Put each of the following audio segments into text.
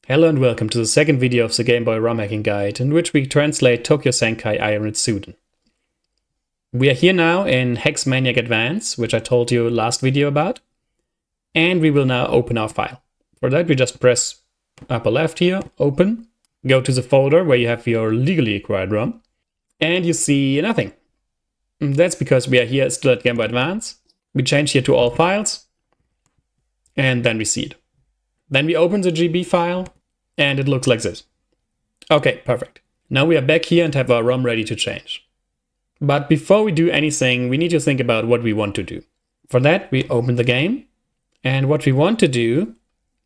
Hello and welcome to the second video of the Game Boy Romhacking guide, in which we translate Tokyo Senki Eiyuu Retsuden. We are here now in Hex Maniac Advance, which I told you last video about, and we will now open our file. For that we just press upper left here, open, go to the folder where you have your legally acquired ROM, and you see nothing. That's because we are here still at Game Boy Advance. We change here to all files, and then we see it. Then we open the GB file, and it looks like this. Okay, perfect. Now we are back here and have our ROM ready to change. But before we do anything, we need to think about what we want to do. For that, we open the game, and what we want to do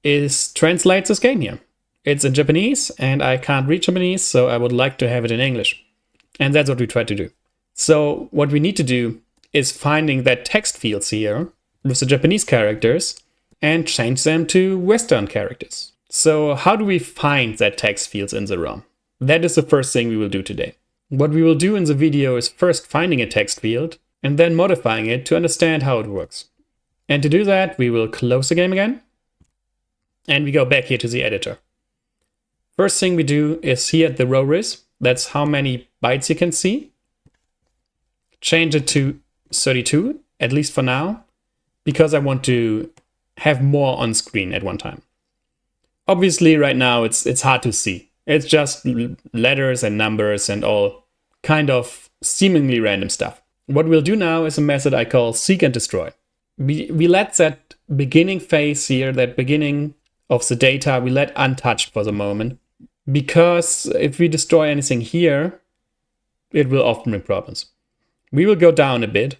is translate this game here. It's in Japanese, and I can't read Japanese, so I would like to have it in English. And that's what we try to do. So what we need to do is finding that text fields here with the Japanese characters and change them to Western characters. So how do we find that text fields in the ROM? That is the first thing we will do today. What we will do in the video is first finding a text field and then modifying it to understand how it works. And to do that, we will close the game again and we go back here to the editor. First thing we do is here at the row res, that's how many bytes you can see. Change it to 32, at least for now, because I want to have more on screen at one time. Obviously, right now it's hard to see. It's just letters and numbers and all kind of seemingly random stuff. What we'll do now is a method I call seek and destroy. We let that beginning phase here, that beginning of the data, we let untouched for the moment. Because if we destroy anything here, it will often bring problems. We will go down a bit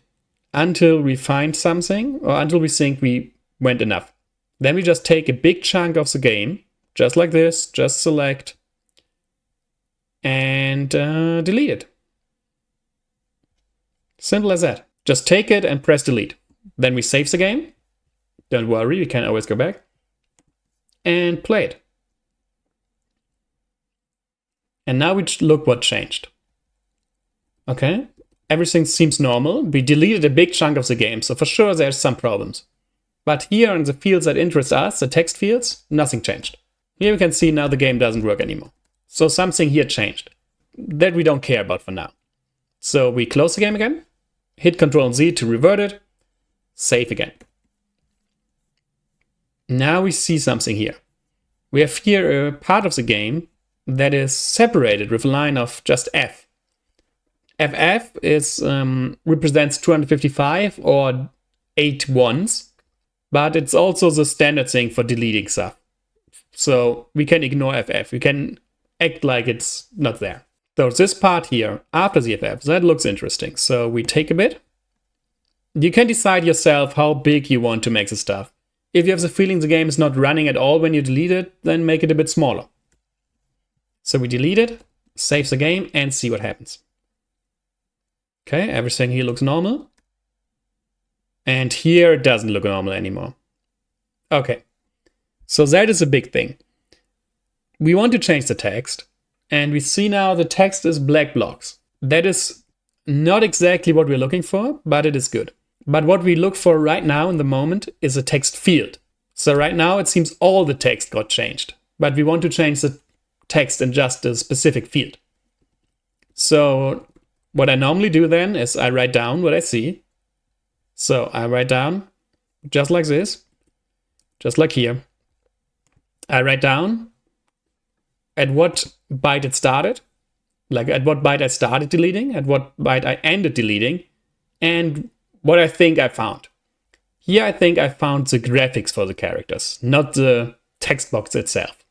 until we find something or until we think we went enough. Then we just take a big chunk of the game, just like this, just select and delete it. Simple as that. Just take it and press delete. Then we save the game. Don't worry, we can always go back and play it. And now we look what changed. Okay, everything seems normal. We deleted a big chunk of the game, so for sure there's some problems. But here in the fields that interest us, the text fields, nothing changed. Here we can see now the game doesn't work anymore. So something here changed that we don't care about for now. So we close the game again, hit Ctrl Z to revert it, save again. Now we see something here. We have here a part of the game that is separated with a line of just F. FF is represents 255 or 8 ones. But it's also the standard thing for deleting stuff. So we can ignore FF. We can act like it's not there. So this part here, after the FF, that looks interesting. So we take a bit. You can decide yourself how big you want to make the stuff. If you have the feeling the game is not running at all when you delete it, then make it a bit smaller. So we delete it, save the game, and see what happens. Okay, everything here looks normal. And here it doesn't look normal anymore. Okay, so that is a big thing. We want to change the text, and we see now the text is black blocks. That is not exactly what we're looking for, but it is good. But what we look for right now in the moment is a text field. So right now it seems all the text got changed, but we want to change the text in just a specific field. So what I normally do then is I write down what I see. So I write down just like this, just like here. I write down at what byte it started, like at what byte I started deleting, at what byte I ended deleting, and what I think I found. Here I think I found the graphics for the characters, not the text box itself.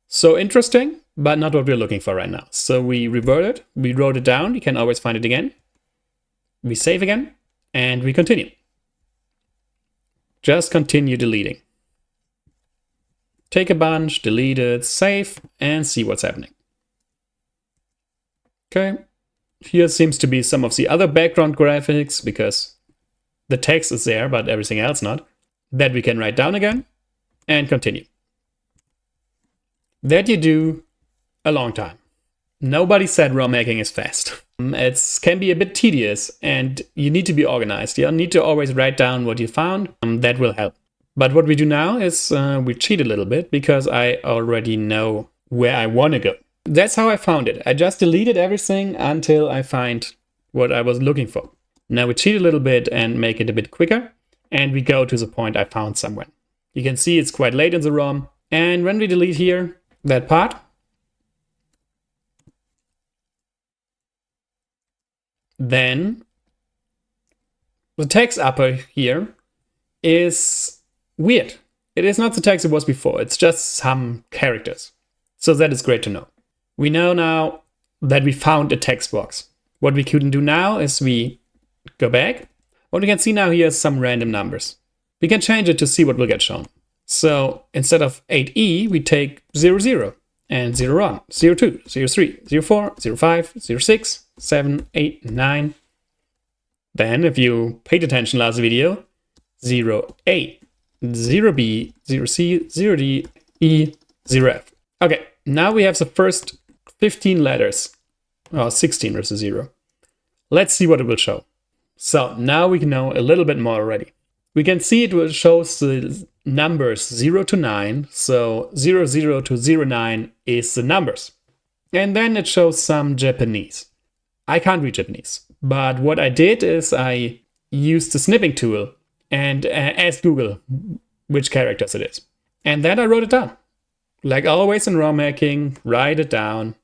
So interesting, but not what we're looking for right now. So we revert it, we wrote it down, you can always find it again. We save again. And we continue. Just continue deleting. Take a bunch, delete it, save, and see what's happening. Okay. Here seems to be some of the other background graphics because the text is there, but everything else not. That we can write down again and continue. That you do a long time. Nobody said Romhacking is fast. It can be a bit tedious and you need to be organized. You need to always write down what you found. That will help. But what we do now is we cheat a little bit because I already know where I want to go. That's how I found it. I just deleted everything until I find what I was looking for. Now we cheat a little bit and make it a bit quicker. And we go to the point I found somewhere. You can see it's quite late in the ROM. And when we delete here that part, then the text upper here is weird. It is not the text it was before. It's just some characters. So that is great to know. We know now that we found a text box. What we couldn't do now is we go back. What we can see now here is some random numbers. We can change it to see what will get shown. So instead of 8E, we take 00 and 01, 02, 03, 04, 05, 06, 7, 8, 9. Then, if you paid attention last video, 0A, 0B, 0C, 0D, E, 0F. Okay, now we have the first 15 letters, or 16 versus 0. Let's see what it will show. So now we know a little bit more already. We can see it will show the numbers 0 to 9. So 00 to 09 is the numbers. And then it shows some Japanese. I can't read Japanese. But what I did is I used the snipping tool and asked Google which characters it is. And then I wrote it down. Like always in Romhacking, write it down.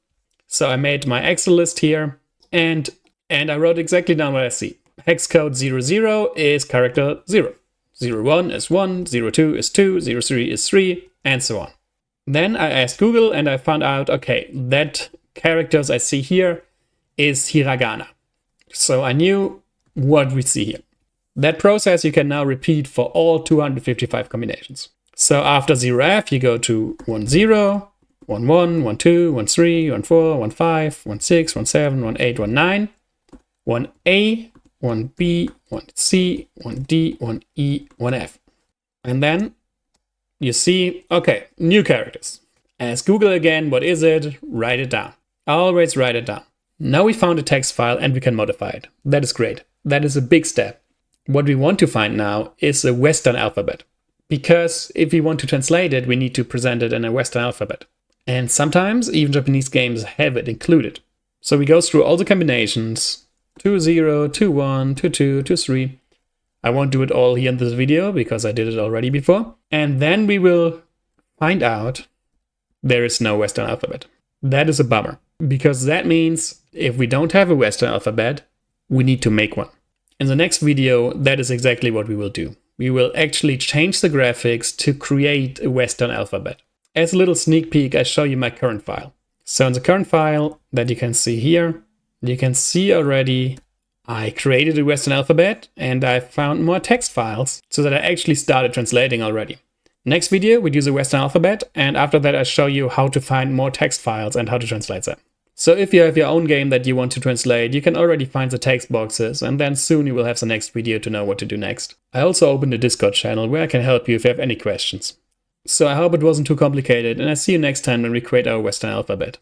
So I made my Excel list here and I wrote exactly down what I see. Hex code 00 is character 0. 01 is 1, 02 is 2, 03 is 3, and so on. Then I asked Google and I found out, okay, that characters I see here is hiragana. So I knew what we see here. That process you can now repeat for all 255 combinations. So after 0F, you go to 10, 11, 12, 13, 14, 15, 16, 17, 18, 19, 1A, 1B, 1C, 1D, 1E, 1F. And then you see, okay, new characters. Ask Google again, what is it? Write it down. Always write it down. Now we found a text file and we can modify it. That is great. That is a big step. What we want to find now is a Western alphabet. Because if we want to translate it, we need to present it in a Western alphabet. And sometimes even Japanese games have it included. So we go through all the combinations, 20, 21, 22, 23. I won't do it all here in this video because I did it already before. And then we will find out there is no Western alphabet. That is a bummer because that means if we don't have a Western alphabet, we need to make one. In the next video, that is exactly what we will do. We will actually change the graphics to create a Western alphabet. As a little sneak peek, I show you my current file. So in the current file that you can see here, you can see already I created a Western alphabet and I found more text files so that I actually started translating already. Next video, we do the Western alphabet, and after that I show you how to find more text files and how to translate them. So if you have your own game that you want to translate, you can already find the text boxes, and then soon you will have the next video to know what to do next. I also opened a Discord channel where I can help you if you have any questions. So I hope it wasn't too complicated, and I see you next time when we create our Western alphabet.